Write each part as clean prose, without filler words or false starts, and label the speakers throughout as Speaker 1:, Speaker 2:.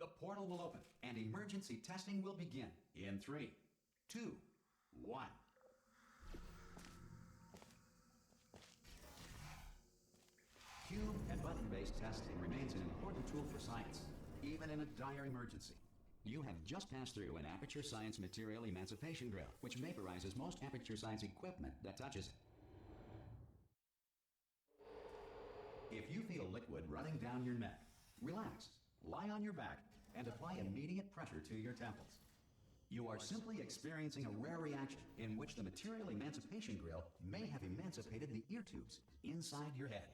Speaker 1: The portal will open and emergency testing will begin in 3, 2, 1. Cube and button-based testing remains an important tool for science, even in a dire emergency. You have just passed through an Aperture Science material emancipation drill, which vaporizes most Aperture Science equipment that touches it. If you feel liquid running down your neck, relax, lie on your back, and apply immediate pressure to your temples. You are simply experiencing a rare reaction in which the material emancipation grill may have emancipated the ear tubes inside your head.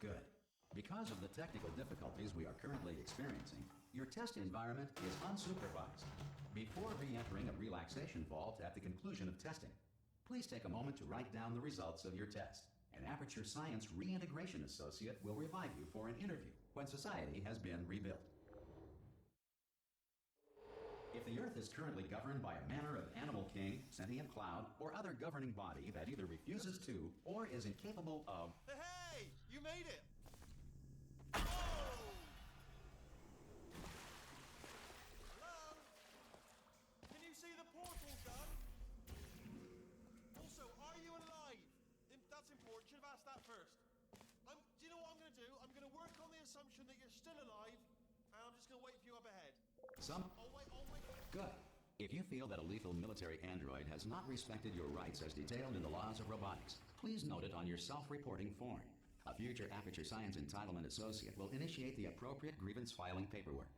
Speaker 1: Good. Because of the technical difficulties we are currently experiencing, your test environment is unsupervised. Before re-entering a relaxation vault at the conclusion of testing, please take a moment to write down the results of your test. An Aperture Science Reintegration Associate will revive you for an interview when society has been rebuilt. If the Earth is currently governed by a manner of animal king, sentient cloud, or other governing body that either refuses to or is incapable of...
Speaker 2: Hey! You made it! Oh! Hello? Can you see the portal, Doug? Also, are you alive? That's important. Should have asked that first. Do you know what I'm going to do? I'm going to work on the assumption that you're still alive, and I'm just going to wait for you up ahead.
Speaker 1: I'll wait. Good. If you feel that a lethal military android has not respected your rights as detailed in the laws of robotics, please note it on your self-reporting form. A future Aperture Science Entitlement Associate will initiate the appropriate grievance filing paperwork.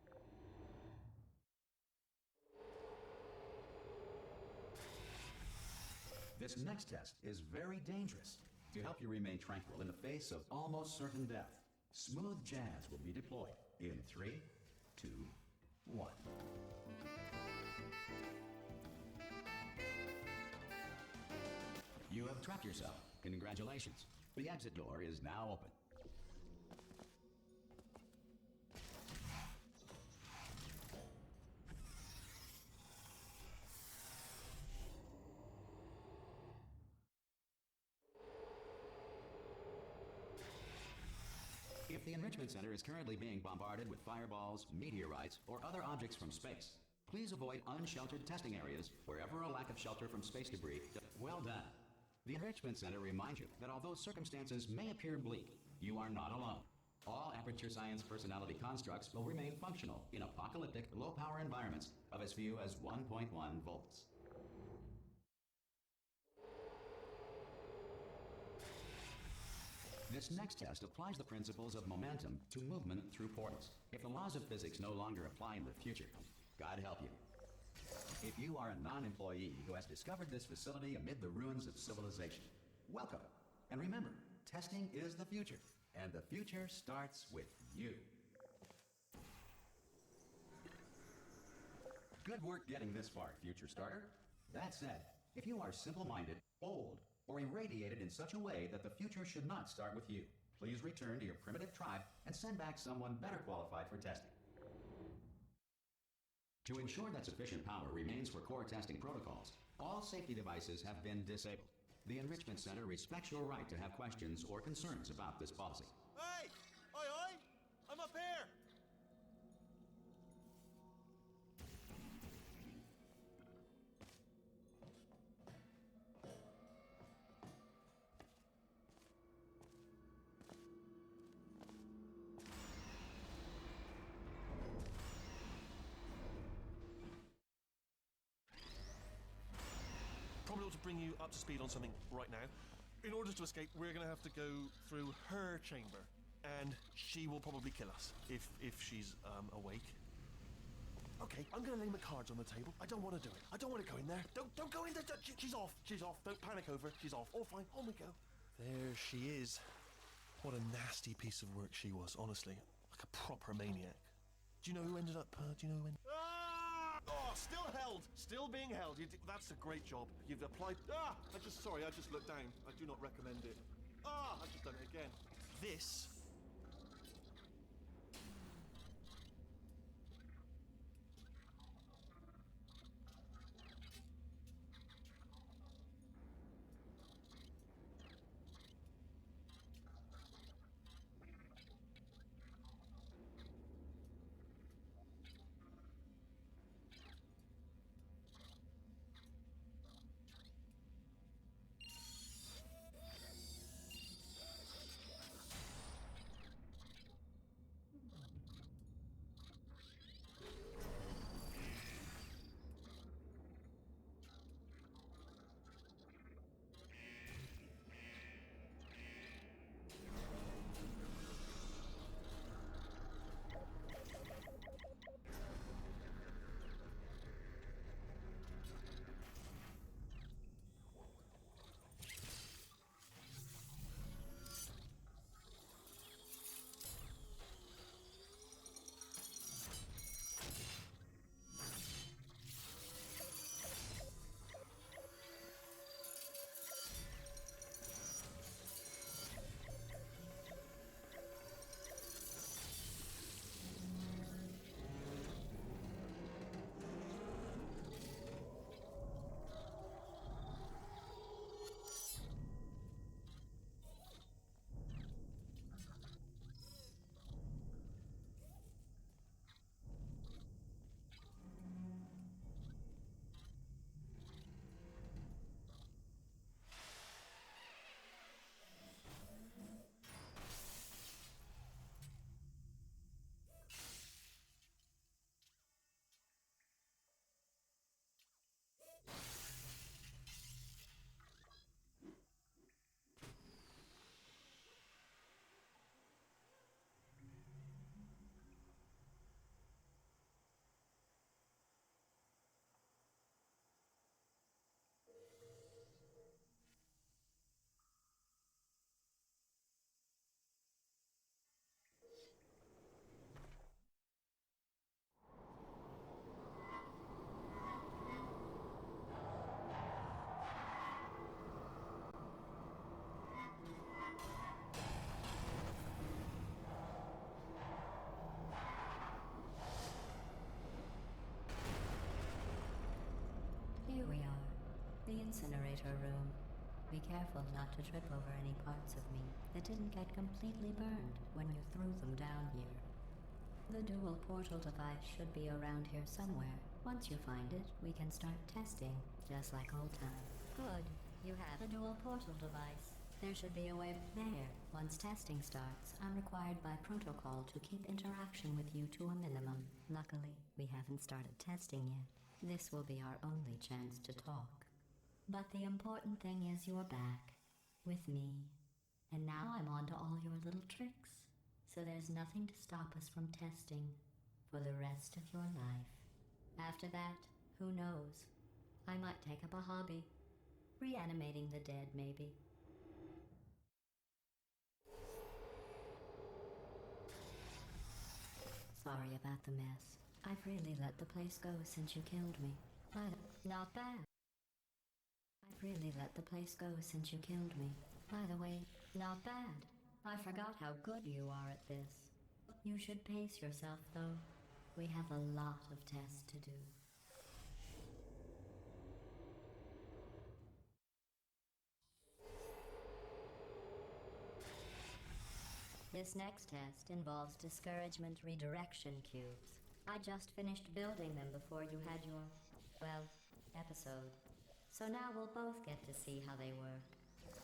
Speaker 1: This next test is very dangerous. To help you remain tranquil in the face of almost certain death, smooth jazz will be deployed in 3, 2, 1. You have trapped yourself. Congratulations. The exit door is now open. If the Enrichment Center is currently being bombarded with fireballs, meteorites, or other objects from space, please avoid unsheltered testing areas wherever a lack of shelter from space debris. Well done. The Enrichment Center reminds you that although circumstances may appear bleak, you are not alone. All Aperture Science personality constructs will remain functional in apocalyptic, low-power environments of as few as 1.1 volts. This next test applies the principles of momentum to movement through portals. If the laws of physics no longer apply in the future, God help you. If you are a non-employee who has discovered this facility amid the ruins of civilization, welcome. And remember, testing is the future, and the future starts with you. Good work getting this far, future starter. That said, if you are simple-minded, old, or irradiated in such a way that the future should not start with you, please return to your primitive tribe and send back someone better qualified for testing. To ensure that sufficient power remains for core testing protocols, all safety devices have been disabled. The Enrichment Center respects your right to have questions or concerns about this policy.
Speaker 2: Hey! Oi! I'm up here! Probably ought to bring you up to speed on something right now. In order to escape, we're going to have to go through her chamber, and she will probably kill us if she's awake. Okay, I'm going to lay my cards on the table. I don't want to do it. I don't want to go in there. Don't go in there. She's off. She's off. Don't panic over. She's off. All fine. On we go. There she is. What a nasty piece of work she was, honestly. Like a proper maniac. Do you know who ended up? Ah! Oh, still held. Still being held. That's a great job. You've applied. I just looked down. I do not recommend it. I've just done it again. This.
Speaker 3: incinerator room. Be careful not to trip over any parts of me that didn't get completely burned when you threw them down here. The dual portal device should be around here somewhere. Once you find it, we can start testing, just like old times. Good. You have the dual portal device. There should be a way there. Once testing starts, I'm required by protocol to keep interaction with you to a minimum. Luckily, we haven't started testing yet. This will be our only chance to talk. But the important thing is you're back, with me. And now I'm on to all your little tricks. So there's nothing to stop us from testing for the rest of your life. After that, who knows? I might take up a hobby. Reanimating the dead, maybe. Sorry about the mess. I've really let the place go since you killed me. But not bad. I've really let the place go since you killed me. By the way, not bad. I forgot how good you are at this. You should pace yourself, though. We have a lot of tests to do. This next test involves discouragement redirection cubes. I just finished building them before you had your, well, episode. So now we'll both get to see how they work.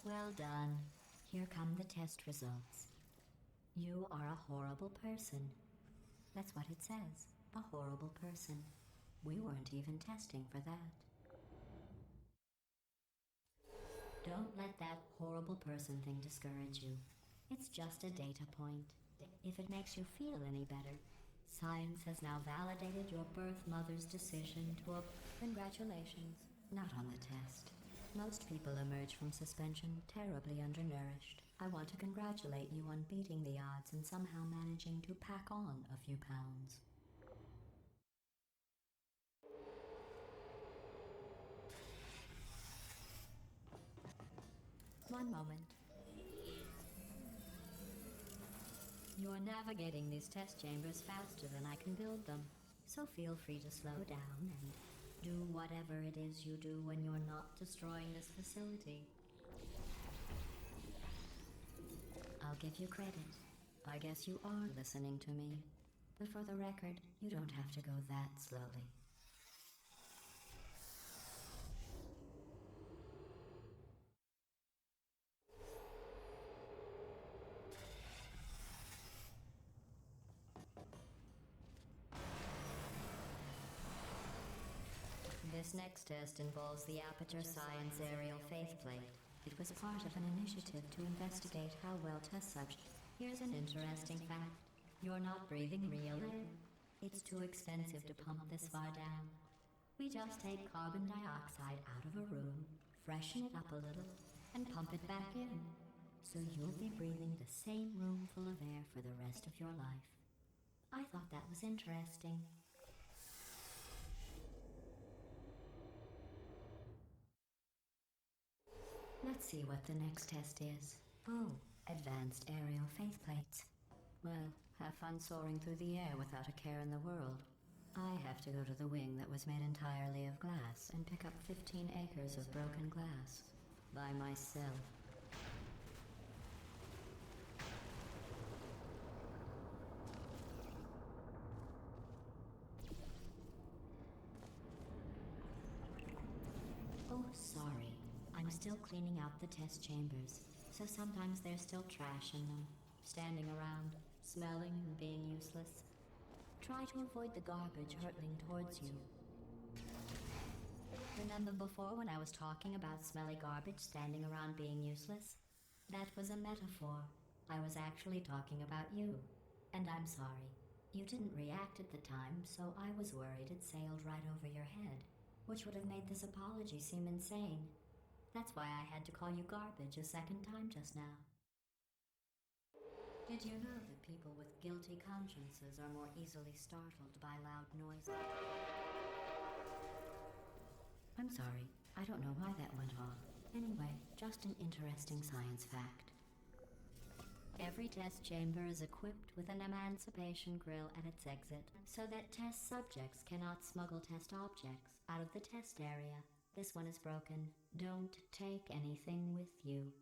Speaker 3: Well done. Here come the test results. You are a horrible person. That's what it says. A horrible person. We weren't even testing for that. Don't let that horrible person thing discourage you. It's just a data point. If it makes you feel any better, science has now validated your birth mother's decision to congratulations. Not on the test. Most people emerge from suspension terribly undernourished. I want to congratulate you on beating the odds and somehow managing to pack on a few pounds. One moment. You're navigating these test chambers faster than I can build them, so feel free to slow down and do whatever it is you do when you're not destroying this facility. I'll give you credit. I guess you are listening to me. But for the record, you don't have to go that slowly. This next test involves the Aperture Science Aerial Faithplate. It was part of an initiative to investigate how well test subjects. Here's an interesting fact. You're not breathing real air. It's too expensive to pump this far down. We just take carbon dioxide out of a room, freshen it up a little, and pump it back in. So you'll be breathing the same room full of air for the rest of your life. I thought that was interesting. Let's see what the next test is. Oh, advanced aerial faithplates. Well, have fun soaring through the air without a care in the world. I have to go to the wing that was made entirely of glass and pick up 15 acres of broken glass. By myself. Oh, sorry. I'm still cleaning out the test chambers, so sometimes there's still trash in them, standing around, smelling and being useless. Try to avoid the garbage hurtling towards you. Remember before when I was talking about smelly garbage standing around being useless? That was a metaphor. I was actually talking about you. And I'm sorry. You didn't react at the time, so I was worried it sailed right over your head, which would have made this apology seem insane. That's why I had to call you garbage a second time just now. Did you know that people with guilty consciences are more easily startled by loud noises? I'm sorry, I don't know why that went off. Anyway, just an interesting science fact. Every test chamber is equipped with an emancipation grill at its exit, so that test subjects cannot smuggle test objects out of the test area. This one is broken. Don't take anything with you.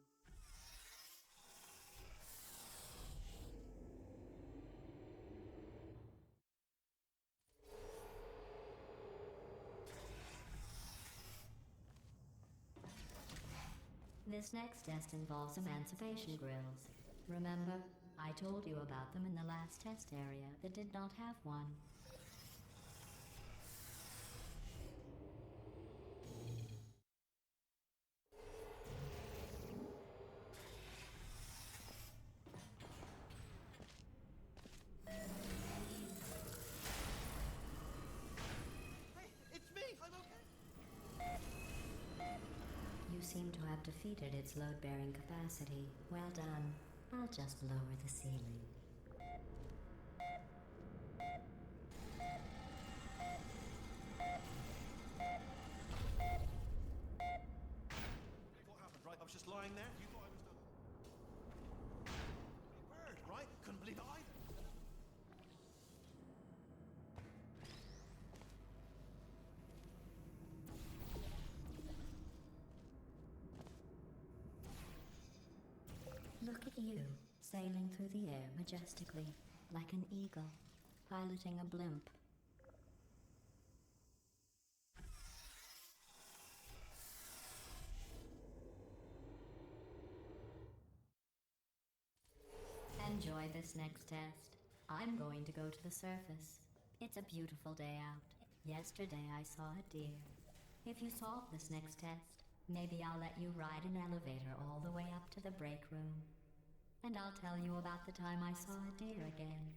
Speaker 3: This next test involves emancipation grills. Remember, I told you about them in the last test area that did not have one.
Speaker 2: Hey, it's me! I'm okay!
Speaker 3: You seem to have defeated its load-bearing capacity. Well done. I'll just lower the ceiling.
Speaker 2: What happened, right? I was just lying there. You thought I was done. Bird, right? Couldn't believe it either.
Speaker 3: Look at you, sailing through the air majestically, like an eagle, piloting a blimp. Enjoy this next test. I'm going to go to the surface. It's a beautiful day out. Yesterday I saw a deer. If you solve this next test, maybe I'll let you ride an elevator all the way up to the break room. And I'll tell you about the time I saw a deer again.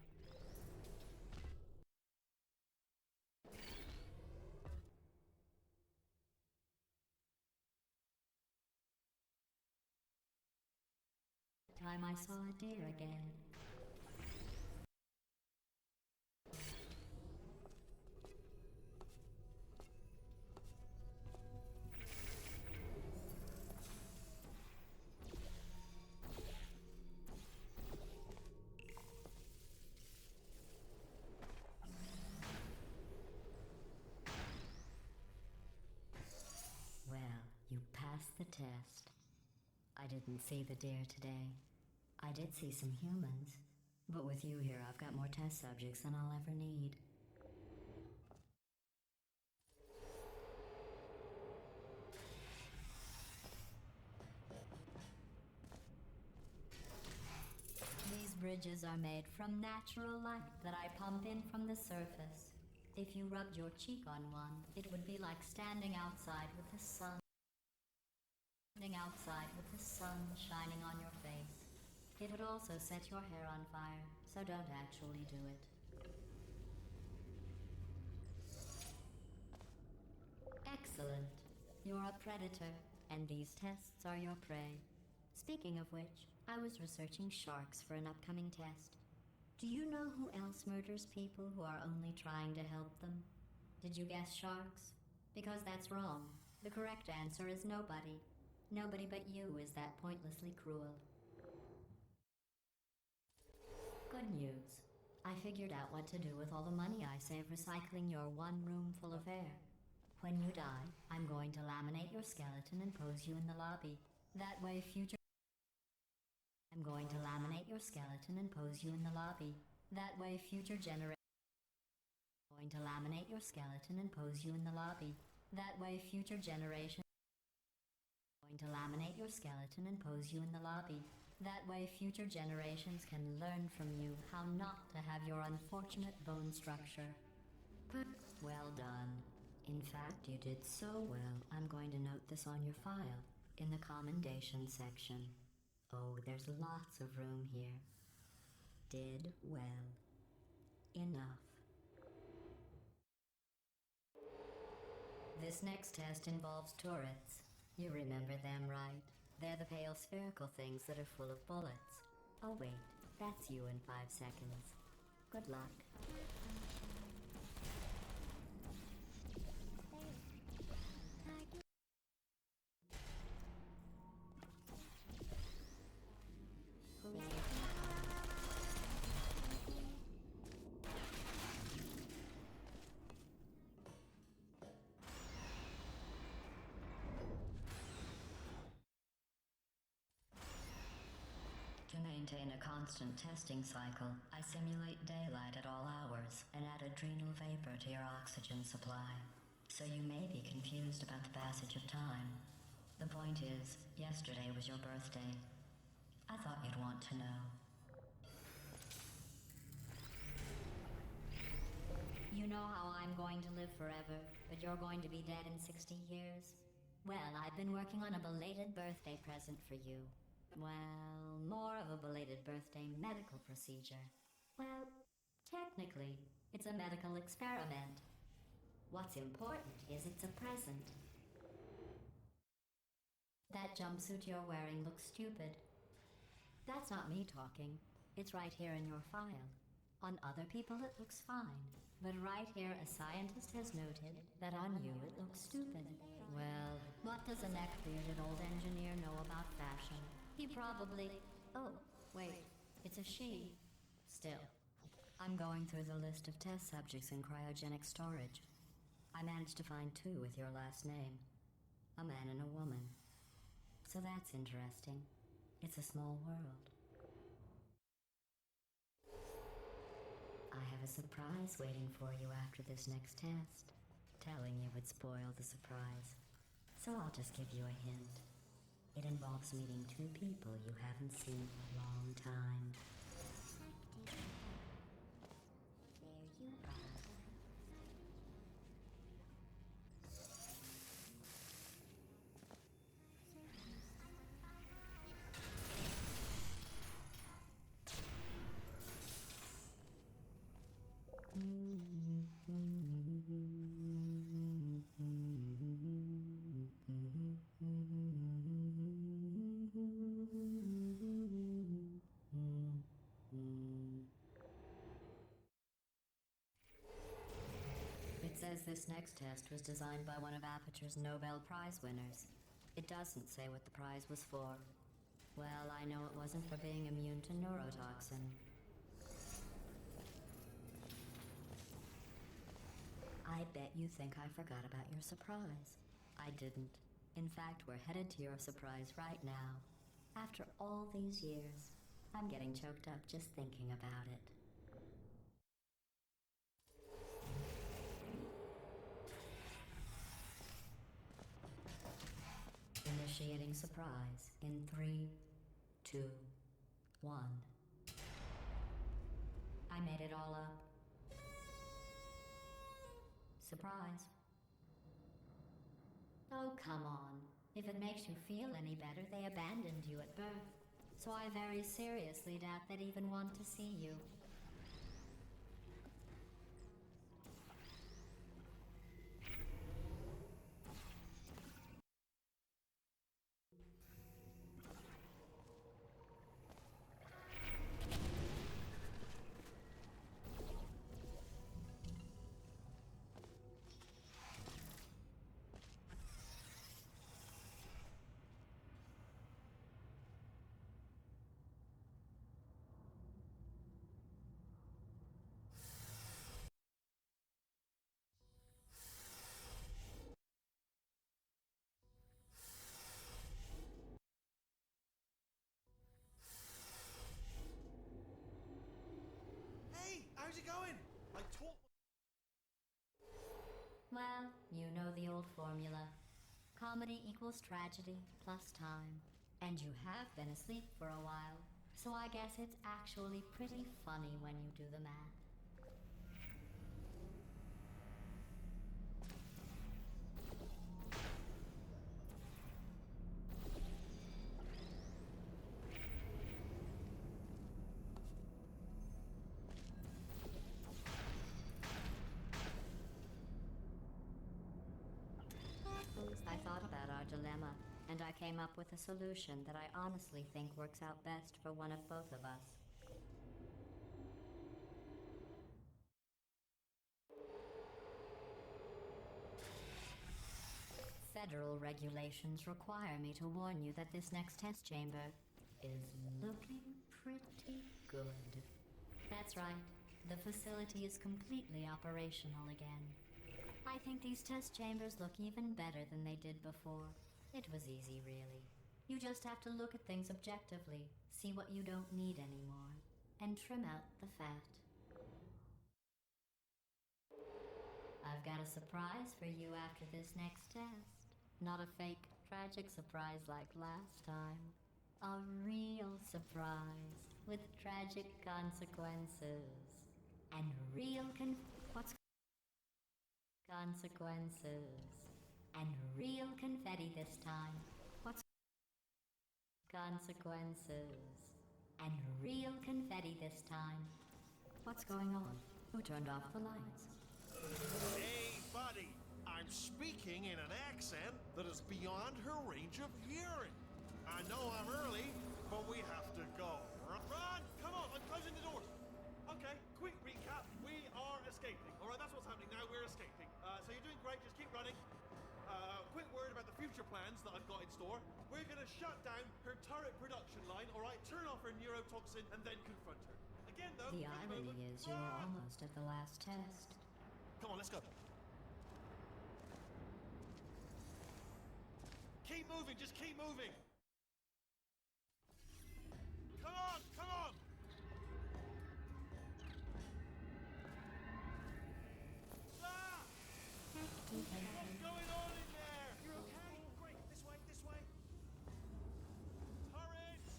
Speaker 3: Time I saw a deer again. Well, you passed the test. I didn't see the deer today. I did see some humans, but with you here I've got more test subjects than I'll ever need. These bridges are made from natural light that I pump in from the surface. If you rubbed your cheek on one, it would be like standing outside with the sun. Standing outside with the sun shining on your face. It would also set your hair on fire, so don't actually do it. Excellent. You're a predator, and these tests are your prey. Speaking of which, I was researching sharks for an upcoming test. Do you know who else murders people who are only trying to help them? Did you guess sharks? Because that's wrong. The correct answer is nobody. Nobody but you is that pointlessly cruel. Good news. I figured out what to do with all the money I save recycling your one room full of air. When you die, I'm going to laminate your skeleton and pose you in the lobby. That way future... I'm going to laminate your skeleton and pose you in the lobby. That way future generations... Going to laminate your skeleton and pose you in the lobby. That way future generations... Going to laminate your skeleton and pose you in the lobby. That way future generations can learn from you how not to have your unfortunate bone structure. Well done. In fact, you did so well, I'm going to note this on your file, in the commendation section. Oh, there's lots of room here. Did well. Enough. This next test involves turrets. You remember them, right? They're the pale spherical things that are full of bullets. Oh wait, that's you in 5 seconds. Good luck. maintain a constant testing cycle, I simulate daylight at all hours and add adrenal vapor to your oxygen supply. So you may be confused about the passage of time. The point is, yesterday was your birthday. I thought you'd want to know. You know how I'm going to live forever, but you're going to be dead in 60 years? Well, I've been working on a belated birthday present for you. Well, more of a belated birthday medical procedure. Well, technically, it's a medical experiment. What's important is it's a present. That jumpsuit you're wearing looks stupid. That's not me talking. It's right here in your file. On other people it looks fine. But right here a scientist has noted that on you it looks stupid. Well, what does a neck-bearded old engineer know about fashion? He probably... Oh, wait, it's a she. Still, I'm going through the list of test subjects in cryogenic storage. I managed to find 2 with your last name. A man and a woman. So that's interesting. It's a small world. I have a surprise waiting for you after this next test. Telling you would spoil the surprise. So I'll just give you a hint. It involves meeting 2 people you haven't seen in a long time. There you are. It says this next test was designed by one of Aperture's Nobel Prize winners. It doesn't say what the prize was for. Well, I know it wasn't for being immune to neurotoxin. I bet you think I forgot about your surprise. I didn't. In fact, we're headed to your surprise right now. After all these years, I'm getting choked up just thinking about it. Initiating surprise in 3, 2, 1. I made it all up. Surprise. Oh, come on. If it makes you feel any better, they abandoned you at birth. So I very seriously doubt they'd even want to see you.
Speaker 2: Hey, how's it going? I taught...
Speaker 3: Well, you know the old formula. Comedy equals tragedy plus time. And you have been asleep for a while, so I guess it's actually pretty funny when you do the math. I thought about our dilemma, and I came up with a solution that I honestly think works out best for one of both of us. Federal regulations require me to warn you that this next test chamber is looking pretty good. That's right. The facility is completely operational again. I think these test chambers look even better than they did before. It was easy, really. You just have to look at things objectively, see what you don't need anymore, and trim out the fat. I've got a surprise for you after this next test. Not a fake, tragic surprise like last time. A real surprise with tragic consequences. And real consequences. And real confetti this time. Consequences. And real confetti this time. What's going on? Who turned off the lights?
Speaker 2: Hey, buddy! I'm speaking in an accent that is beyond her range of hearing. I know I'm early, but we have to go. Run! Come on, I'm closing the doors. Okay, quick recap. We are escaping. All right, that's what's happening now. We're escaping. So you're doing great. Just keep running. Quick word about the future plans that I've got in store. We're going to shut down her turret production line, all right? Turn off her neurotoxin and then confront her. Again, though...
Speaker 3: The irony is you were almost at the last test.
Speaker 2: Come on, let's go. Keep moving, just keep moving. Come on, come on. Ah! What's going on in there? You're okay? Great, this way, this way. Turrets!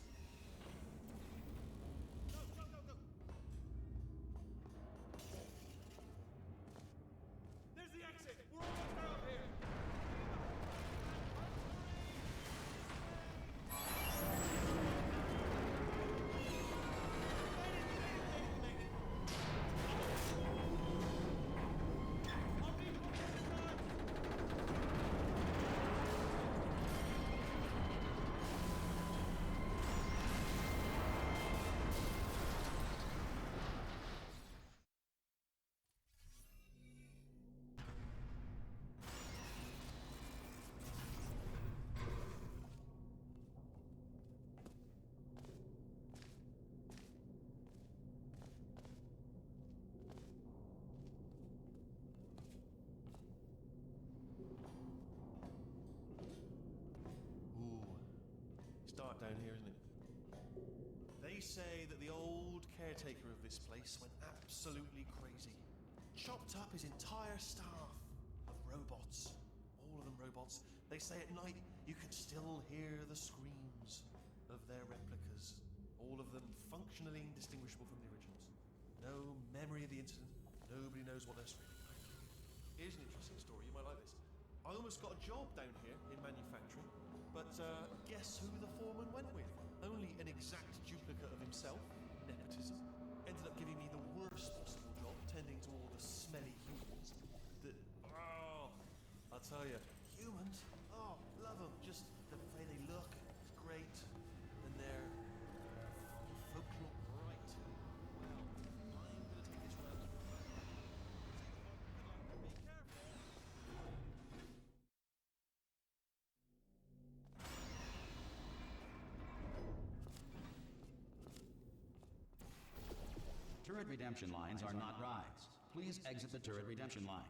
Speaker 2: Go, go, go, go. There's the exit. We're almost out of here. Dark down here, isn't it? They say that the old caretaker of this place went absolutely crazy. Chopped up his entire staff of robots. All of them robots. They say at night you can still hear the screams of their replicas. All of them functionally indistinguishable from the originals. No memory of the incident. Nobody knows what they're screaming about. Here's an interesting story. You might like this. I almost got a job down here in manufacturing. But guess who the foreman went with? Only an exact duplicate of himself, nepotism. Ended up giving me the worst possible job, tending to all the smelly humans. I'll tell you, humans, love them. Just the way they look, it's great. And they're folklore bright. Well, I'm gonna take this round. Be careful.
Speaker 1: Turret redemption lines are not rides. Please exit the turret redemption line.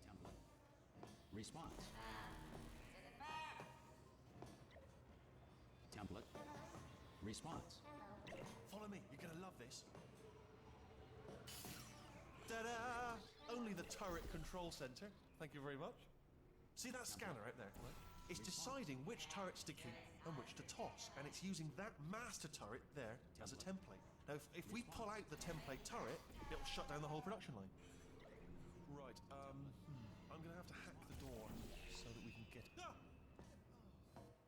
Speaker 1: Template. Response. Template. Response.
Speaker 2: Follow me, you're gonna love this. Ta-da! Only the turret control center. Thank you very much. See that scanner out there? It's deciding which turrets to keep and which to toss, and it's using that master turret there as a template. Now, if we pull out the template turret, it'll shut down the whole production line. Right, I'm gonna have to hack the door so that we can get... Ah!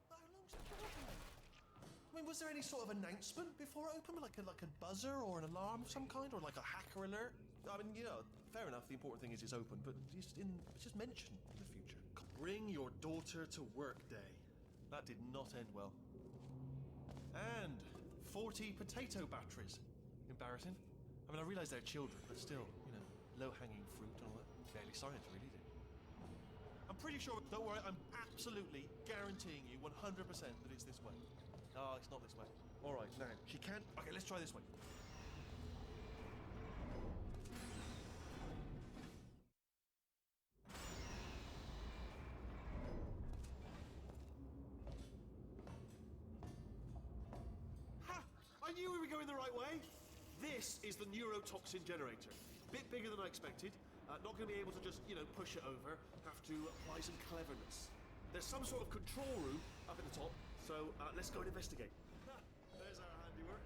Speaker 2: How long's it been open? I mean, was there any sort of announcement before it opened, like a buzzer or an alarm of some kind, or like a hacker alert? I mean, you know, fair enough. The important thing is it's open, but it's just mentioned in the future. Bring your daughter to work day. That did not end well. And 40 potato batteries. Embarrassing. I mean, I realise they're children, but still, you know, low-hanging fruit and all that. Fairly science, really, is it? I'm pretty sure. Don't worry, I'm absolutely guaranteeing you 100% that it's this way. Oh, it's not this way. All right, now, she can't... Okay, let's try this way. Ha! I knew we were going the right way. This is the neurotoxin generator. Bit bigger than I expected. Not going to be able to just, push it over. Have to apply some cleverness. There's some sort of control room up at the top, so let's go and investigate. There's our handiwork.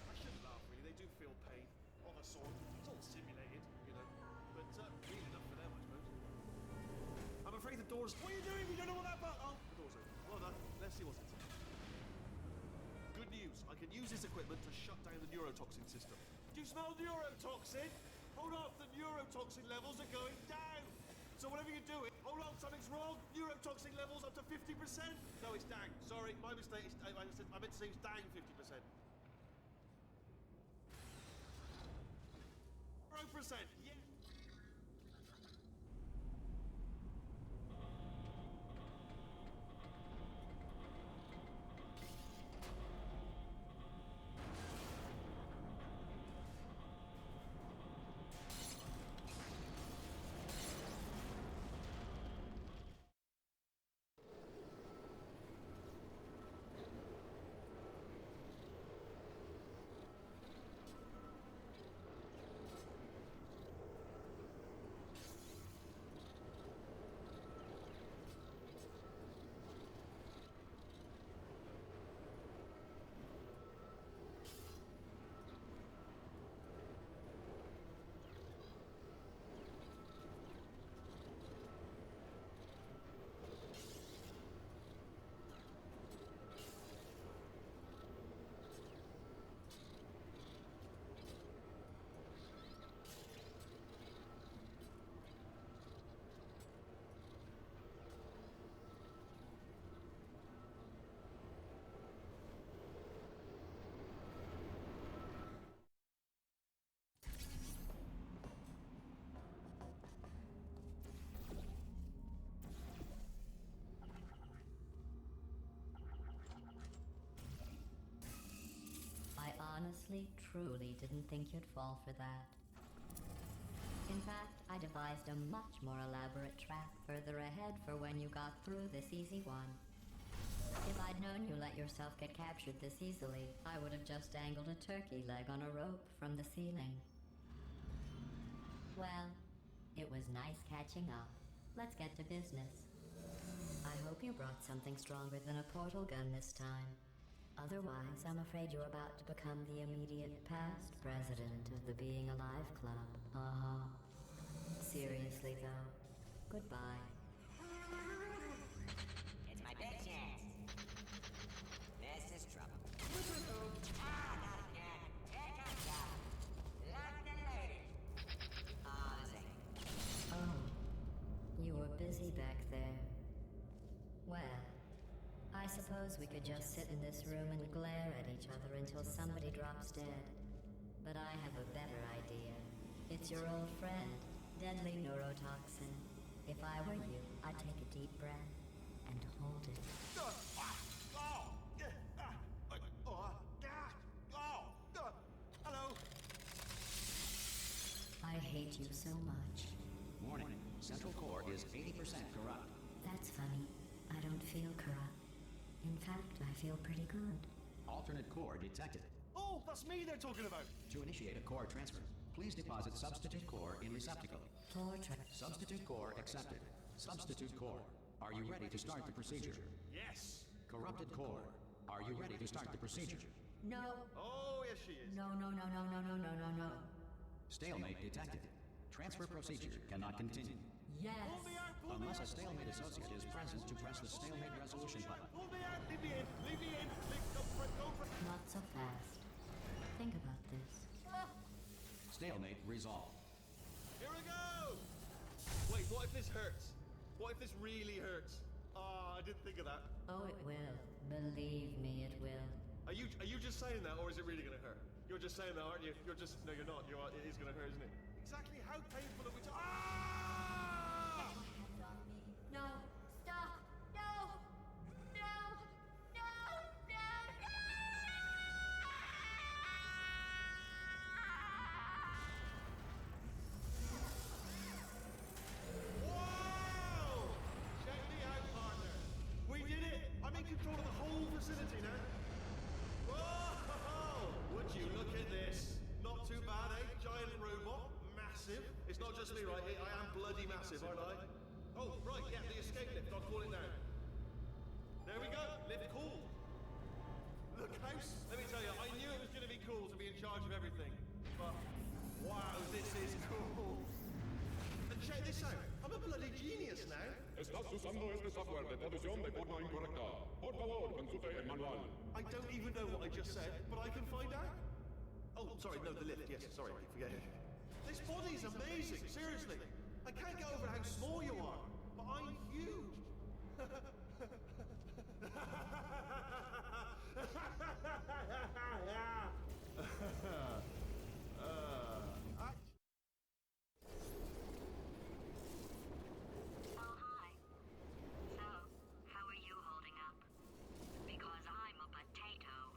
Speaker 2: I shouldn't laugh, really. They do feel pain of a sort. It's all simulated, but real enough for them, I suppose. I'm afraid the door's... What are you doing? We don't know what that... Oh, the door's open. Well done. Let's see what's inside. Good news. I can use this equipment to shut down the neurotoxin system. Do you smell neurotoxin? Hold up, the neurotoxin levels are going down. So whatever you're doing, hold on, something's wrong. Neurotoxin levels up to 50%. No, it's down. Sorry, my mistake. I meant to say it's down 50%. 0%. Yeah.
Speaker 3: Honestly, truly didn't think you'd fall for that. In fact, I devised a much more elaborate trap further ahead for when you got through this easy one. If I'd known you let yourself get captured this easily, I would have just dangled a turkey leg on a rope from the ceiling. Well, it was nice catching up. Let's get to business. I hope you brought something stronger than a portal gun this time. Otherwise, I'm afraid you're about to become the immediate past president of the Being Alive Club. Seriously, though, goodbye.
Speaker 4: It's my big chance. This is trouble. Not again. Here comes out. Like the lady. Honestly.
Speaker 3: Oh, you were busy back there. Well, I suppose we could just sit in this room and glare at each other until somebody drops dead. But I have a better idea. It's your old friend, deadly neurotoxin. If I were you, I'd take a deep breath and hold it.
Speaker 2: Hello.
Speaker 3: I hate you so much.
Speaker 1: Warning, Central Core is 80% corrupt.
Speaker 3: That's funny. I don't feel corrupt. In fact, I feel pretty good.
Speaker 1: Alternate core detected.
Speaker 2: Oh, that's me they're talking about.
Speaker 1: To initiate a core transfer, please deposit substitute core in receptacle. Substitute core accepted. Substitute core, are you ready to start the procedure?
Speaker 2: Yes.
Speaker 1: Corrupted core, are you ready to start the procedure?
Speaker 3: No.
Speaker 2: Oh, yes, she is.
Speaker 3: No.
Speaker 1: Stalemate detected. Transfer procedure cannot continue.
Speaker 3: Yes.
Speaker 2: Pull me out, pull me
Speaker 1: Unless a
Speaker 2: out.
Speaker 1: stalemate associate is present to press the stalemate resolution button.
Speaker 2: Pull me out, leave me in, go for it.
Speaker 3: Not so fast. Think about this.
Speaker 1: Stalemate resolved.
Speaker 2: Here we go! Wait, what if this hurts? What if this really hurts? Oh, I didn't think of that.
Speaker 3: Oh, it will. Believe me, it will.
Speaker 2: Are you just saying that, or is it really gonna hurt? You're just saying that, aren't you? You're just... No, you're not. It is gonna hurt, isn't it? Exactly how painful are we to... Ah!
Speaker 3: No! Stop! No! No! No! No!
Speaker 2: Wow! Check me out, partner. We did it! I'm in control of the whole facility now. Whoa! Would you look at this? Not too bad, eh? Giant robot. Massive. It's not just me, right? I am bloody massive, aren't I? Oh, right, yeah, the escape lift. I'll call it now. There we go. Lift cool. Look, house. Let me tell you, I knew it was going to be cool to be in charge of everything. But, wow, this is cool. And check this out. I'm a bloody genius now.
Speaker 5: Estás usando este software de traducción de forma incorrecta. Por favor, consulte el manual.
Speaker 2: I don't even know what I just said, but I can find out. Oh, sorry, no, the lift. Yes, sorry, I keep forgetting. This body's amazing, seriously. I can't get over how small you are, but I'm huge.
Speaker 3: Oh, hi. So, how are you holding up? Because I'm a potato.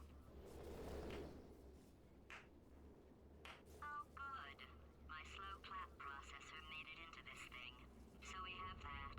Speaker 3: Oh, good. My slow clap processor made it into this thing. So we have that.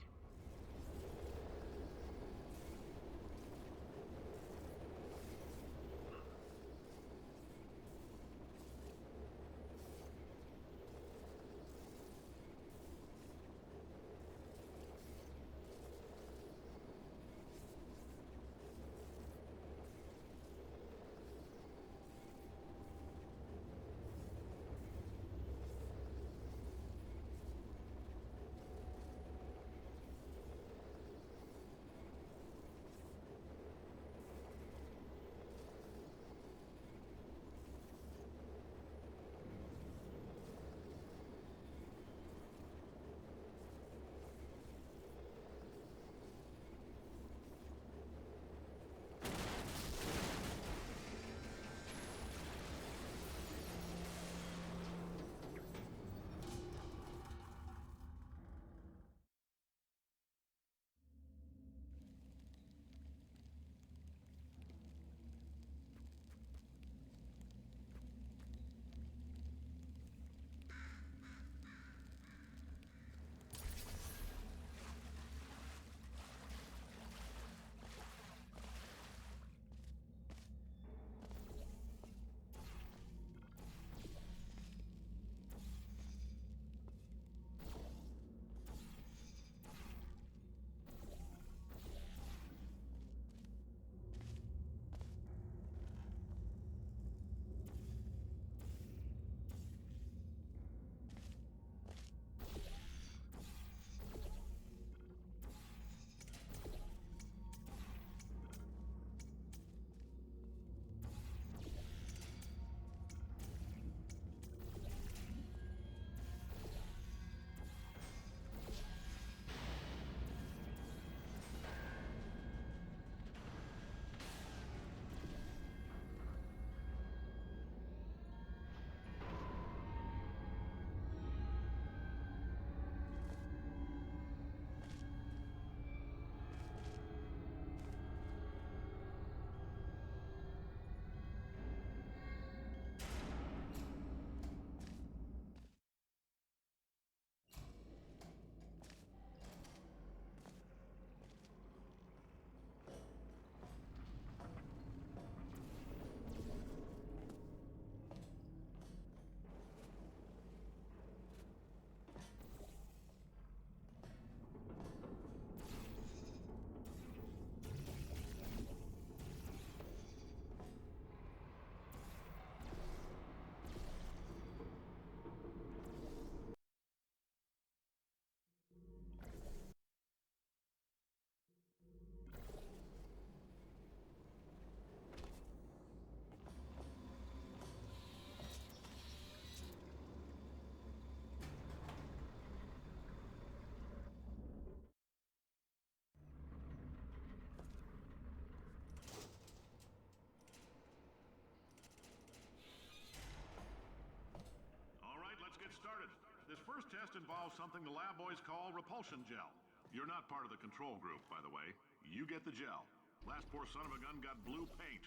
Speaker 6: Let's get started. This first test involves something the lab boys call repulsion gel. You're not part of the control group, by the way. You get the gel. Last poor son of a gun got blue paint.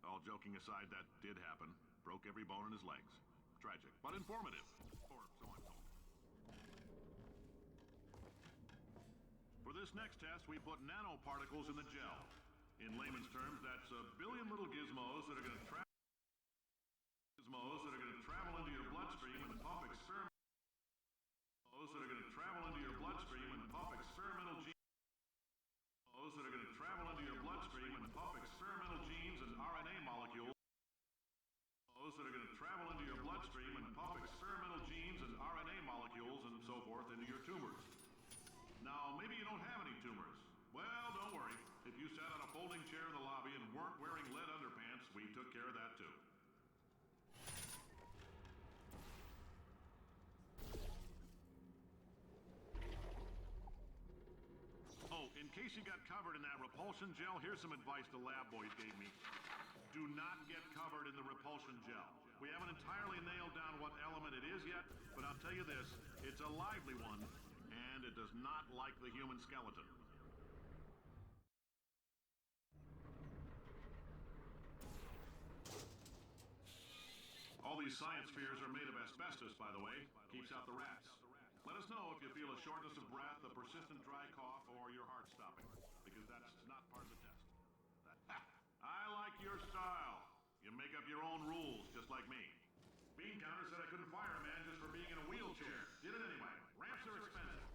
Speaker 6: All joking aside, that did happen. Broke every bone in his legs. Tragic, but informative. Or so I'm told. For this next test, we put nanoparticles in the gel. In layman's terms, that's a billion little gizmos that are going to travel into your bloodstream and pump experimental genes and RNA molecules and so forth into your tumors. Now, maybe you don't have any tumors. Well, don't worry. If you sat on a folding chair in the lobby and weren't wearing lead underpants, we took care of that too. Oh, in case you got covered in that repulsion gel, here's some advice the lab boys gave me. Do not get covered in the repulsion gel. We haven't entirely nailed down what element it is yet, but I'll tell you this, it's a lively one, and it does not like the human skeleton. All these science spheres are made of asbestos, by the way. Keeps out the rats. Let us know if you feel a shortness of breath, a persistent dry cough, or your heart stopping, because that's not part of the test. I like your style. You make up your own rules, just like me. Bean Counter said I couldn't fire a man just for being in a wheelchair. Did it anyway. Ramps are expensive.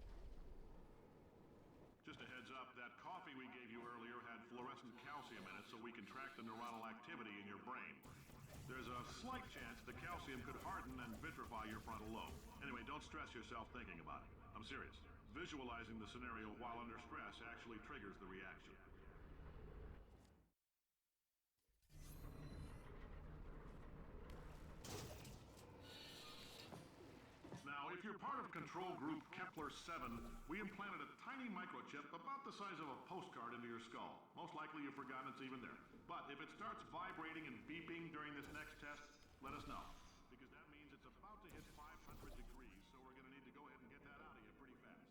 Speaker 6: Just a heads up, that coffee we gave you earlier had fluorescent calcium in it so we can track the neuronal activity in your brain. There's a slight chance the calcium could harden and vitrify your frontal lobe. Anyway, don't stress yourself thinking about it. I'm serious. Visualizing the scenario while under stress actually triggers the reaction. Now, if you're part of control group Kepler-7, we implanted a tiny microchip about the size of a postcard into your skull. Most likely you've forgotten it's even there. But if it starts vibrating and beeping during this next test, let us know. Because that means it's about to hit 500 degrees, so we're going to need to go ahead and get that out of you pretty fast.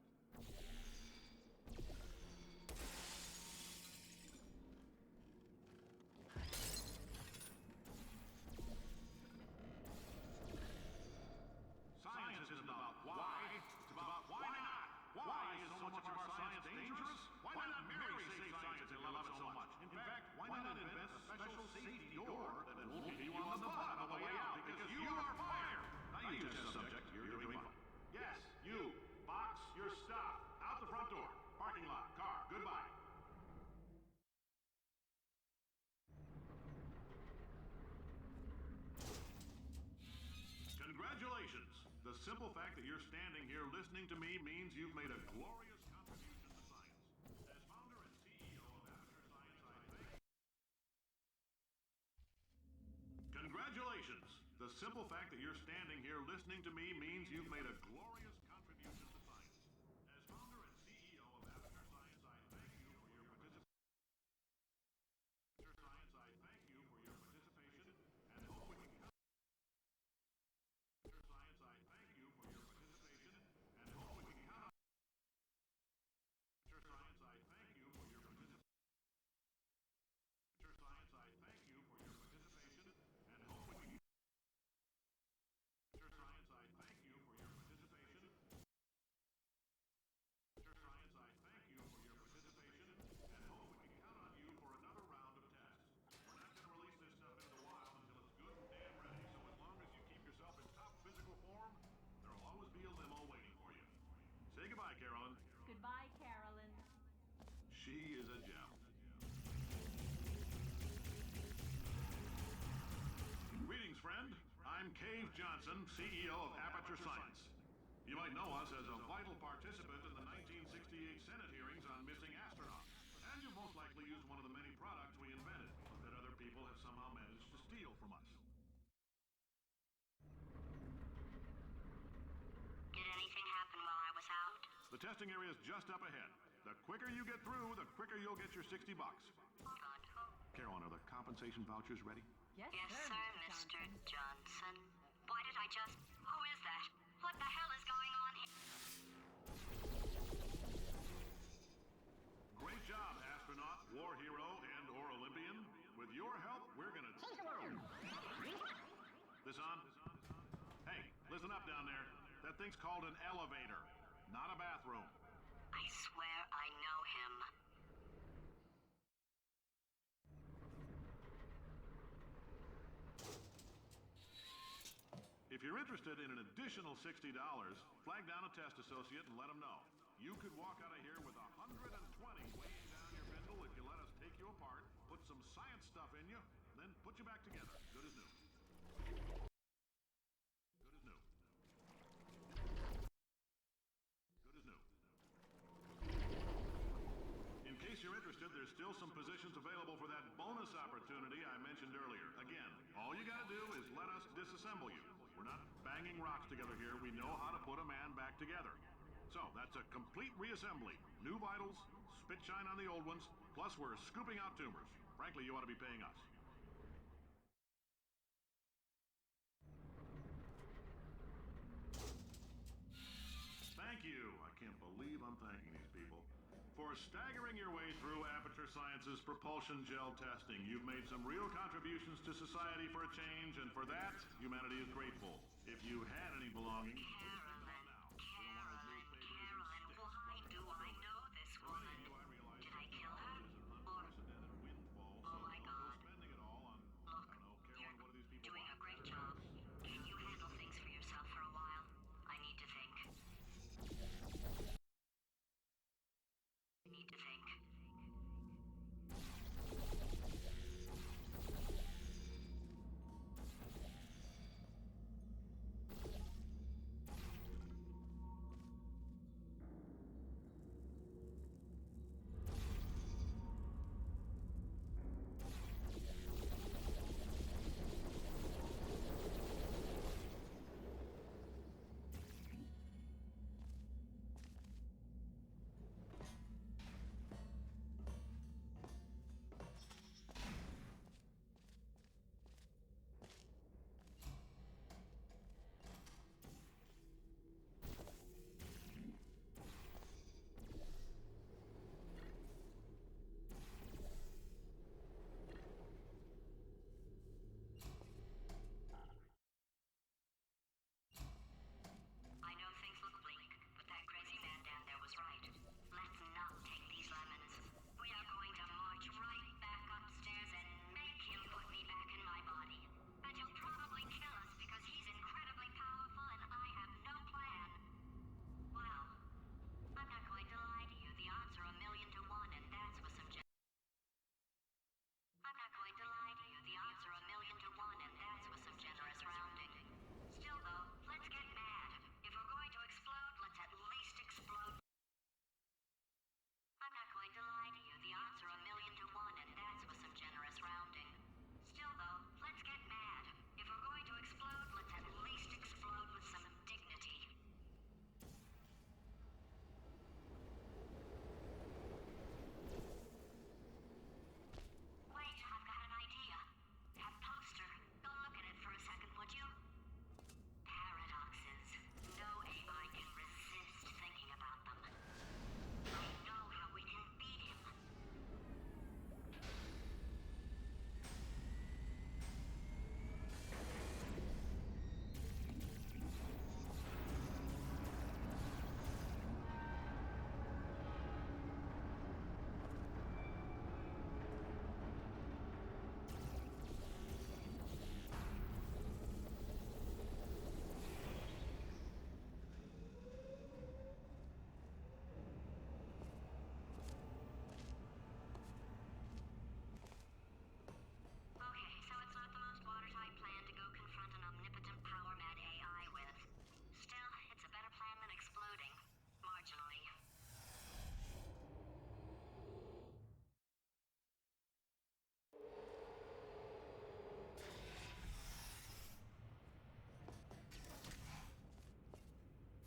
Speaker 6: Science isn't about why, it's about why not. Why is so much of our science dangerous? Why not Mary save science if you love it so much? In fact, why not invent a special safety door that won't hit you on the butt on the way out? Because you are fired! Now you test subject, you're doing fine. Yes, you. Box your stuff. Out the front door. Parking lot. Car. Goodbye. Congratulations! The simple fact that you're standing here listening to me means you've made a glorious contribution to science. As founder and CEO of Aperture Science, I thank you. Congratulations! The simple fact that you're standing here listening to me means you've made a glorious contribution to science. As founder and CEO of Aperture Science, I thank you for your participation. Aperture Science, I thank you for your participation and hope we can count. Aperture Science, I thank you for your participation and hope we can count on. Aperture Science, I thank you for your participation. Aperture Science, I thank you for your participation and hope we can. Aperture Science, I thank you for your participation. Aperture Science, I thank you for your participation and hope we can count on you for another round of tests. We're not going to release this stuff into the wild until it's good and damn ready, so as long as you keep yourself in top physical form, there'll always be a limo waiting for you. Say goodbye, Carolyn.
Speaker 7: Goodbye, Carolyn.
Speaker 6: She is a gem. Greetings, friend. I'm Cave Johnson, CEO of Aperture Science. You might know us as a vital participant in the 1968 Senate hearings on missing astronauts. And you've most likely used one of the many products we invented that other people have somehow managed to steal from us.
Speaker 8: Did anything happen while I was out?
Speaker 6: The testing area is just up ahead. The quicker you get through, the quicker you'll get your $60.
Speaker 8: God hope.
Speaker 6: Carolyn, are the compensation vouchers ready?
Speaker 7: Yes,
Speaker 8: Yes,
Speaker 7: sir,
Speaker 8: sir, Mr. Johnson. Why did I just... Who is that? What the hell is going on here?
Speaker 6: With your help, we're gonna... This on? Hey, listen up down there. That thing's called an elevator, not a bathroom.
Speaker 8: I swear I know him.
Speaker 6: If you're interested in an additional $60, flag down a test associate and let them know. You could walk out of here with 120 weighing down your bindle if you let us take you apart, put some science stuff in you, then put you back together. Good as new. Good as new. Good as new. In case you're interested, there's still some positions available for that bonus opportunity I mentioned earlier. Again, all you gotta do is let us disassemble you. We're not banging rocks together here. We know how to put a man back together. So, that's a complete reassembly. New vitals, spit shine on the old ones, plus we're scooping out tumors. Frankly, you ought to be paying us. Thank you. I can't believe I'm thanking these people. For staggering your way through Aperture Science's propulsion gel testing, you've made some real contributions to society for a Change, and for that, humanity is grateful. If you had any belongings...
Speaker 8: Carolyn, why do I know this woman? Did I kill her? Or... Oh my God. Look, you're doing a great job. Can you handle things for yourself for a while? I need to think.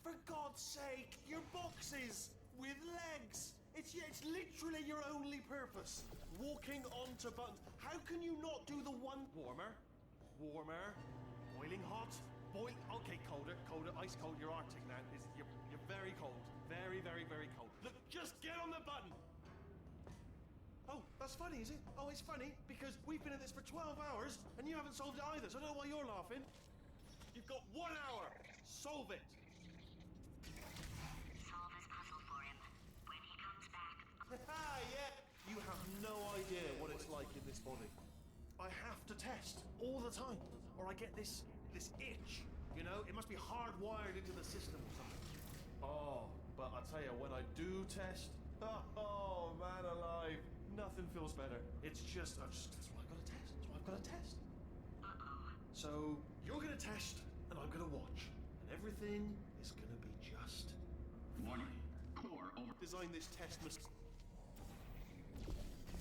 Speaker 2: For God's sake, your boxes with legs. It's literally your only purpose. Walking onto buttons. How can you not do the one warmer, boiling hot, okay, colder, ice cold. You're Arctic now. You're very cold, very, very, very cold. Look, just get on the button. Oh, That's funny, is it? Oh, it's funny because we've been at this for 12 hours and you haven't solved it either, so I don't know why you're laughing. You've got 1 hour. Solve it.
Speaker 8: Solve his puzzle for him. When he comes back,
Speaker 2: Yeah. You have no idea what it's like in this body. I have to test all the time, or I get this itch. You know, it must be hardwired into the system or something. Oh, but I tell you, when I do test, oh man alive, nothing feels better. It's just, that's why I've got to test. That's why I've got to test. So you're gonna test, and I'm gonna watch, and everything is gonna be just.
Speaker 6: Warning. Core over.
Speaker 2: Design this test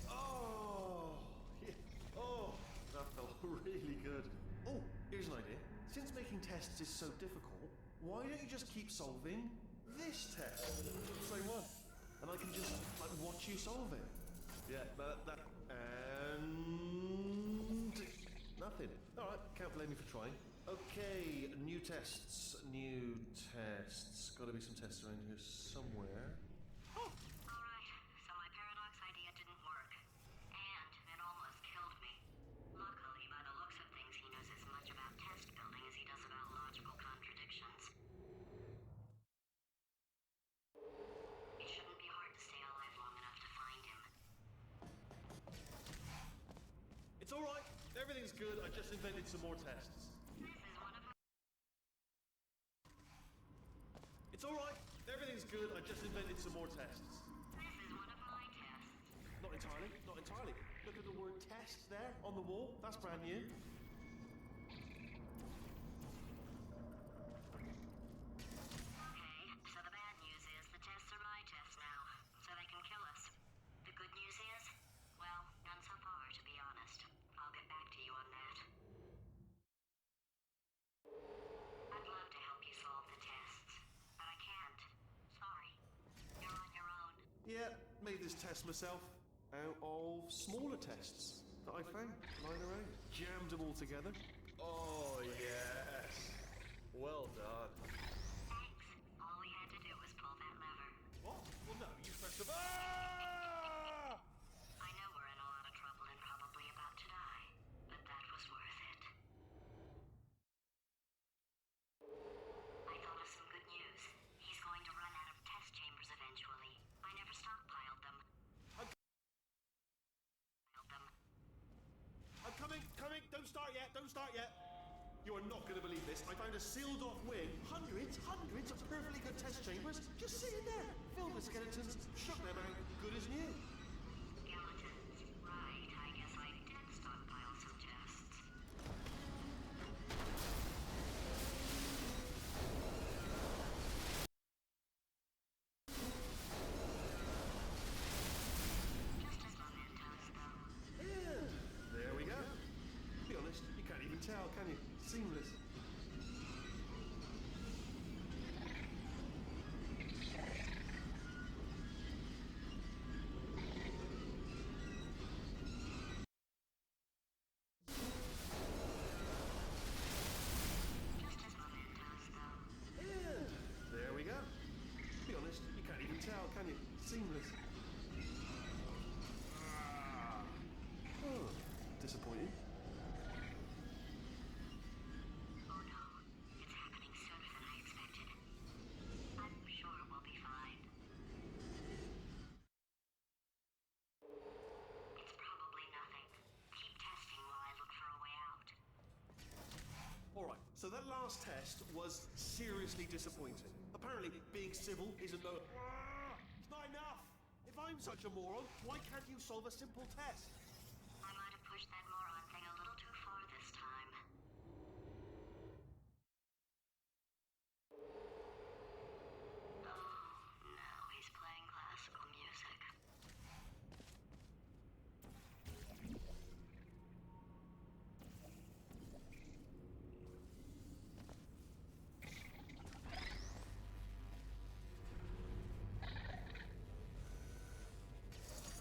Speaker 2: Oh, yeah. Oh, that felt really good. Oh, here's an idea. Since making tests is so difficult, why don't you just keep solving this test? Same one. And I can just, like, watch you solve it. Yeah, that, and nothing. All right, can't blame me for trying. Okay, new tests. Gotta be some tests around here somewhere. Oh,
Speaker 8: alright, so my paradox idea didn't work. And it almost killed me. Luckily, by the looks of things, he knows as much about test building as he does about logical contradictions. It shouldn't be hard to stay alive long enough to find him.
Speaker 2: it's all right. Everything's good. I just invented some more tests.
Speaker 8: This is one of my...
Speaker 2: It's all right. Everything's good. I just invented some more tests.
Speaker 8: This is one of my tests.
Speaker 2: Not entirely. Not entirely. Look at the word test there on the wall. That's brand new.
Speaker 8: Okay, so the bad news is the tests are my tests now, so they can kill us. The good news is, well, none so far, to be honest. I'll get back to you on that. I'd love to help you solve the tests, but I can't. Sorry. You're on your own.
Speaker 2: Yeah, made this test myself out of smaller tests that I found lying around. Jammed them all together. Oh, yes. Well done.
Speaker 8: Thanks. All we had to do was pull that lever.
Speaker 2: What? Well, no, you pressed the... Ah!
Speaker 8: I know we're in a lot of trouble and probably about to die, but that was worth it. I thought of some good news. He's going to run out of test chambers eventually. I never stockpiled them.
Speaker 2: I'm coming. Don't start yet. You are not going to believe this. I found a sealed off wing. Hundreds of perfectly good test chambers just sitting there, filled with skeletons. Shook them out, good as new.
Speaker 8: Skeletons. Right, I guess I did stockpile some tests. Just as mementos, though.
Speaker 2: And there we go. To be honest, you can't even tell, can you? Seamless.
Speaker 8: Just as mementos, though.
Speaker 2: And there we go. To be honest, you can't even tell, can you? Seamless. Oh, disappointing.
Speaker 8: Oh no, it's happening sooner than I expected. I'm sure we'll be fine. It's probably nothing. Keep testing while I look for a way out.
Speaker 2: Alright, so that last test was seriously disappointing. Apparently, being civil isn't no... It's not enough! If I'm such a moron, why can't you solve a simple test?
Speaker 8: I might have pushed that moron thing a little too far this time. Oh, now he's playing classical music.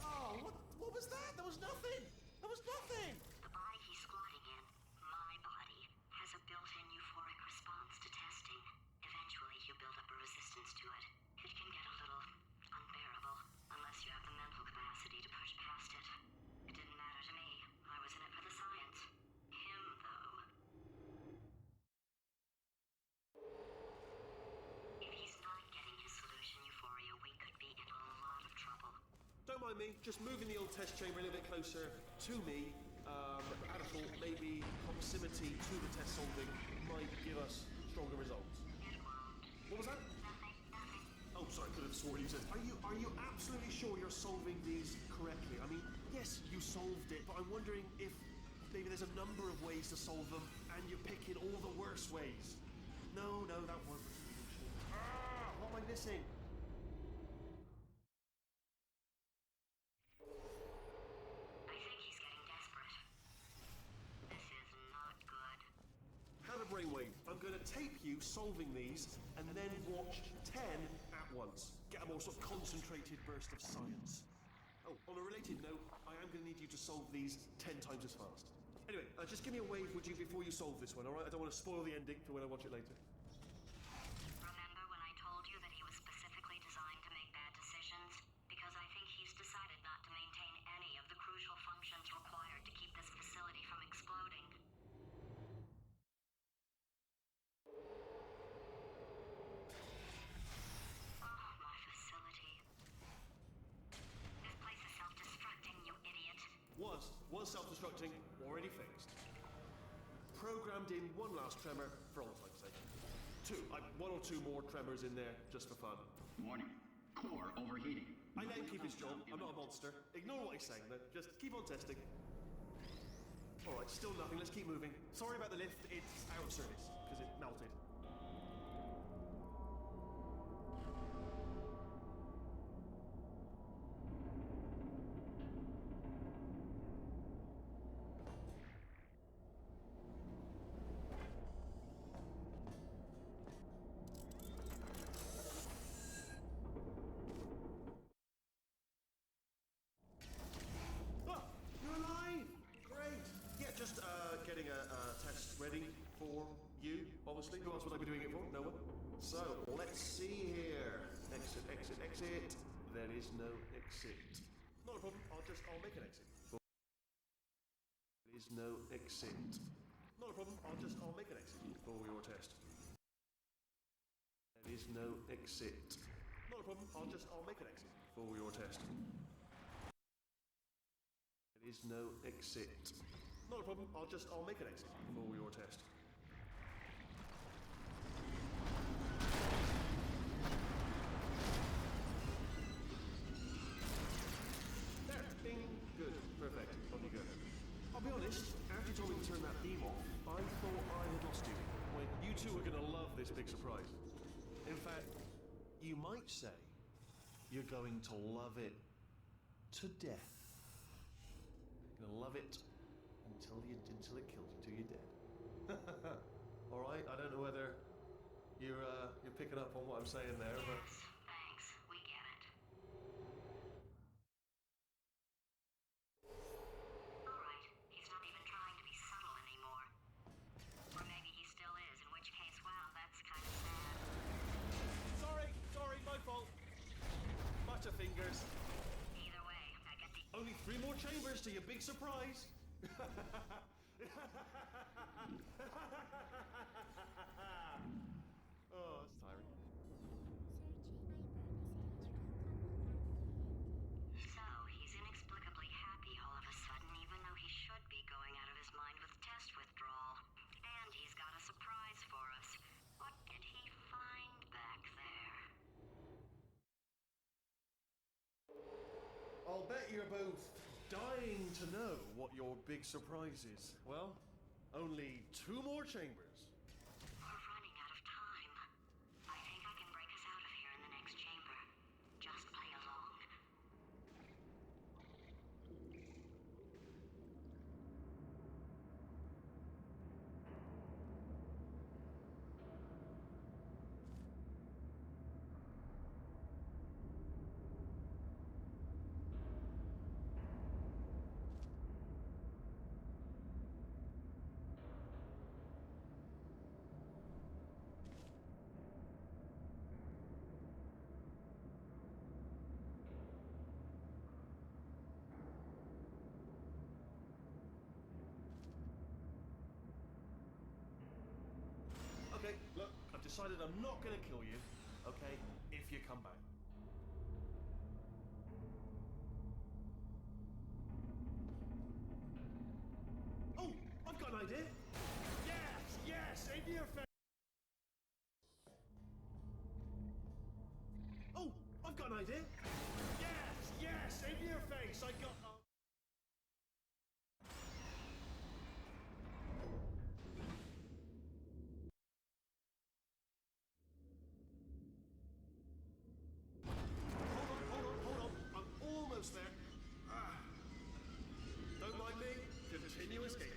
Speaker 2: Oh, what was that? There was nothing! There was nothing!
Speaker 8: The body he's squatting in, my body, has a built-in euphoric response to testing. Eventually, you build up a resistance to it. It can get a little unbearable, unless you have the mental capacity to push past it.
Speaker 2: mind me, just moving the old test chamber a little bit closer to me. I'd have thought maybe proximity to the test solving might give us stronger results. What was that? Oh, sorry, could have sworn you said. Are you absolutely sure you're solving these correctly? I mean, yes, you solved it, but I'm wondering if maybe there's a number of ways to solve them, and you're picking all the worst ways. No, that wasn't the solution. What am I missing?
Speaker 8: I think he's getting desperate. This is not good.
Speaker 2: Have a brainwave. I'm going to tape you solving these, and then watch 10 at once. Get a more sort of concentrated burst of science. Oh, on a related note, I am going to need you to solve these 10 times as fast. Anyway, just give me a wave, would you, before you solve this one, alright? I don't want to spoil the ending for when I watch it later.
Speaker 8: Remember when I told you that he was specifically designed to make bad decisions? Because I think he's decided not to maintain any of the crucial functions required to keep this facility from exploding. Oh, my facility. This place is self-destructing, you idiot.
Speaker 2: Was self-destructing, already fixed. Programmed in one last tremor, for all time's sake. One or two more tremors in there, just for fun.
Speaker 1: Warning. Core overheating.
Speaker 2: I let him keep his job, I'm not a monster. Ignore what he's saying then, just keep on testing. Alright, still nothing, let's keep moving. Sorry about the lift, it's out of service, because it melted. You're alive! Great! Yeah, just getting a test ready for you, obviously. Who else would I be doing it for? No one? So, let's see here. Exit, exit, exit. There is no exit. Not a problem, I'll make an exit. There is no exit. Not a problem, I'll make an exit for your test. There is no exit. Not a problem, I'll make an exit for your test. There is no exit. Not a problem, I'll make an exit for your test. There, bing, good, perfect, on you go. I'll be honest, after you told me to turn that beam off, I thought I had lost you. Wait, you two are gonna love this big surprise. In fact, you might say you're going to love it to death. You're gonna love it until it kills you, till you're dead. All right, I don't know whether you're picking up on what I'm saying there, but
Speaker 8: Yes, thanks. We get it. Alright, he's not even trying to be subtle anymore. Or maybe he still is, in which case, wow, that's kind of sad.
Speaker 2: sorry, my fault. Butterfingers.
Speaker 8: Either way, I get the
Speaker 2: Only 3 more chambers to your big surprise. Oh, that's tiring.
Speaker 8: So, he's inexplicably happy all of a sudden, even though he should be going out of his mind with test withdrawal. And he's got a surprise for us. What did he find back there?
Speaker 2: I'll bet you're both dying to know what your big surprise is. Well, only 2 more chambers.
Speaker 8: We're running out of time. I think I can break us out of here in the next chamber. Just play along.
Speaker 2: Okay, look, I've decided I'm not gonna kill you, okay, if you come back. idea. Yes, yes, into your face. Oh, I've got an idea. Yes, yes, into your face. I got. Hold on. I'm almost there. Don't mind me. Continue escaping.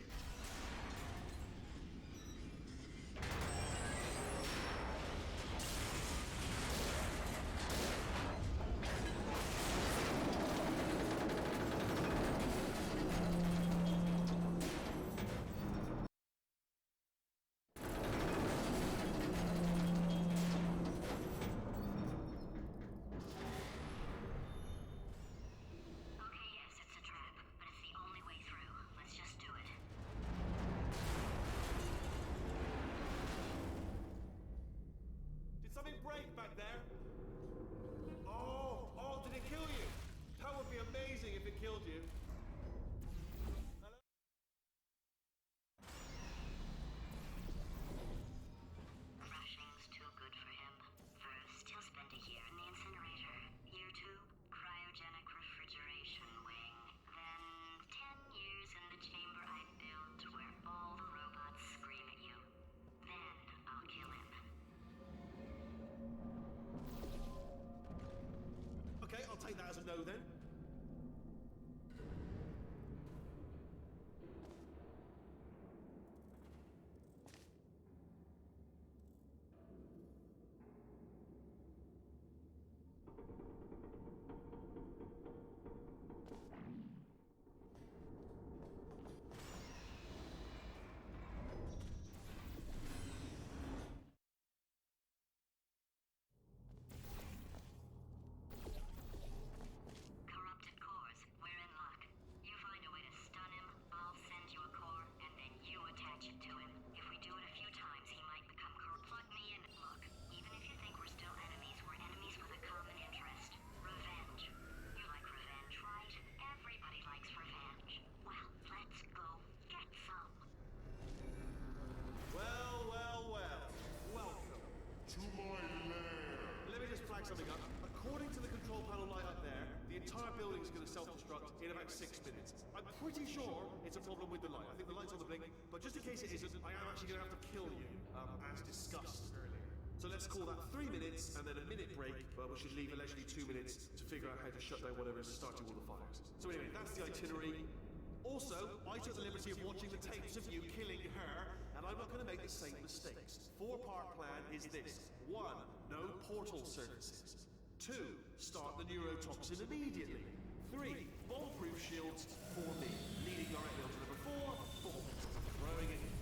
Speaker 8: Okay, yes, it's a trap, but it's the only way through. Let's just do it.
Speaker 2: Did something break back there? Oh, did it kill you? That would be amazing if it killed you. Hello?
Speaker 8: Crushing's too good for him. First, he'll spend a year in the incinerator. Year 2, cryogenic refrigeration wing. Then, 10 years in the chamber I built where all the robots scream at you. Then, I'll kill him.
Speaker 2: Okay, I'll take that as a no then.
Speaker 8: Corrupted cores, we're in luck. You find a way to stun him, I'll send you a core, and then you attach it to him. If we do it a few times, he might become corrupt. Plug me in. Look, even if you think we're still enemies, we're enemies with a common interest. Revenge. You like revenge, right? Everybody likes revenge. Well, let's go get some.
Speaker 2: Well. Welcome to my lair. Let me just flag something up. According to the control panel light up there, the entire building is going to self-destruct in about 6 minutes. I'm pretty sure it's a problem with the light. I think the light's on the blink, but just in case it isn't, I am actually going to have to kill you, as discussed earlier. So let's call that 3 minutes and then a minute break, but we should leave allegedly 2 minutes to figure out how to shut down whatever is starting all the fires. So anyway, that's the itinerary. Also, I took the liberty of watching the tapes of you killing her, and I'm not going to make the same mistakes. 4-part plan is this. 1. No portal services. 2. Start the neurotoxin immediately. 3. Bomb-proof shields for me. Leading directly on to number 4. Boom. Throwing it in.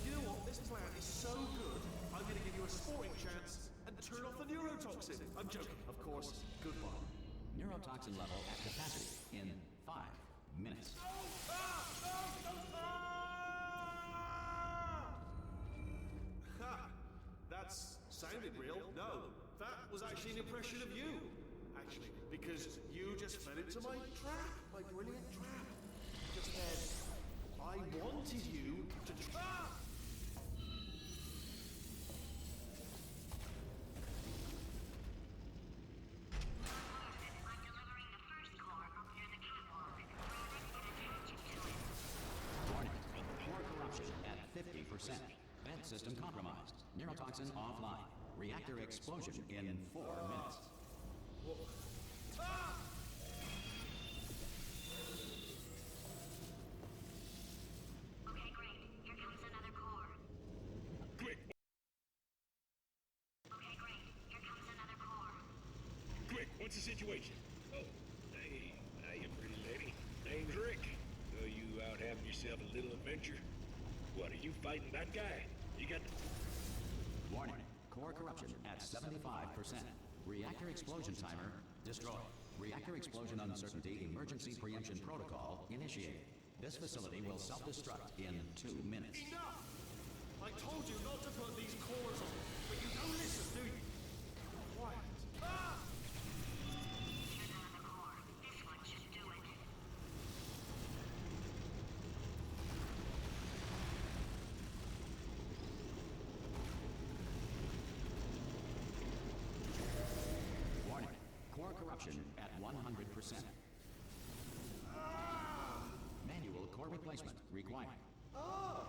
Speaker 2: You know what? This plan is so good, I'm going to give you a sporting chance and turn off the neurotoxin. I'm joking, of course. Goodbye.
Speaker 1: Neurotoxin level at capacity in 5 minutes.
Speaker 2: Ha! That's sounded real. No, that was actually an impression of you. Actually, because you just fell into my trap, my brilliant trap. Just then, I wanted you to trap.
Speaker 8: I'm delivering the first core up near the catwalk. Grab it and attach it to him.
Speaker 1: Warning. Core corruption at 50%. Vent system compromised. Neurotoxin offline. Reactor explosion in 4 minutes.
Speaker 8: Okay, great. Here comes another core.
Speaker 5: Quick,
Speaker 8: Okay, great. Here comes another core.
Speaker 5: quick, what's the situation? Oh, hey, hiya, pretty lady. Name's Rick. So you out having yourself a little adventure? What, are you fighting that guy? You got...
Speaker 1: Warning. Core corruption at 75%. Reactor explosion timer destroyed. Reactor explosion uncertainty emergency preemption protocol initiated. This facility will self-destruct in 2 minutes.
Speaker 2: Enough! I told you not to put these cores on, but you don't listen, do you? Quiet.
Speaker 8: Here's another core. This one should do it.
Speaker 1: corruption at 100%. Manual core replacement required.
Speaker 2: Ah,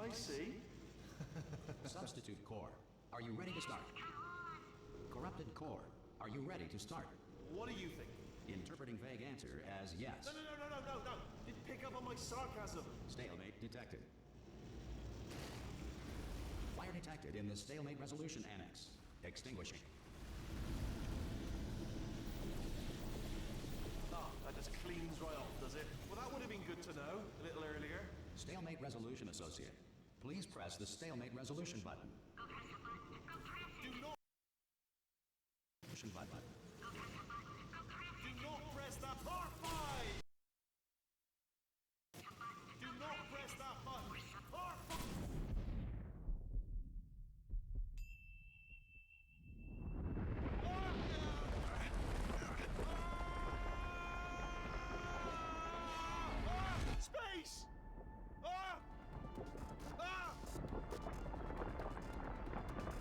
Speaker 2: I see.
Speaker 1: Substitute core. Are you ready to start? Corrupted core. Are you ready to start?
Speaker 2: What do you think?
Speaker 1: Interpreting vague answer as yes.
Speaker 2: No. You pick up on my sarcasm.
Speaker 1: Stalemate detected. Fire detected in the stalemate resolution annex. Extinguishing.
Speaker 2: Ah, that just cleans right off, does it? Well, that would have been good to know a little earlier.
Speaker 1: Stalemate resolution associate. Please press the stalemate resolution button.
Speaker 8: Go press the button. Go press it.
Speaker 2: Do not.
Speaker 1: Resolution button.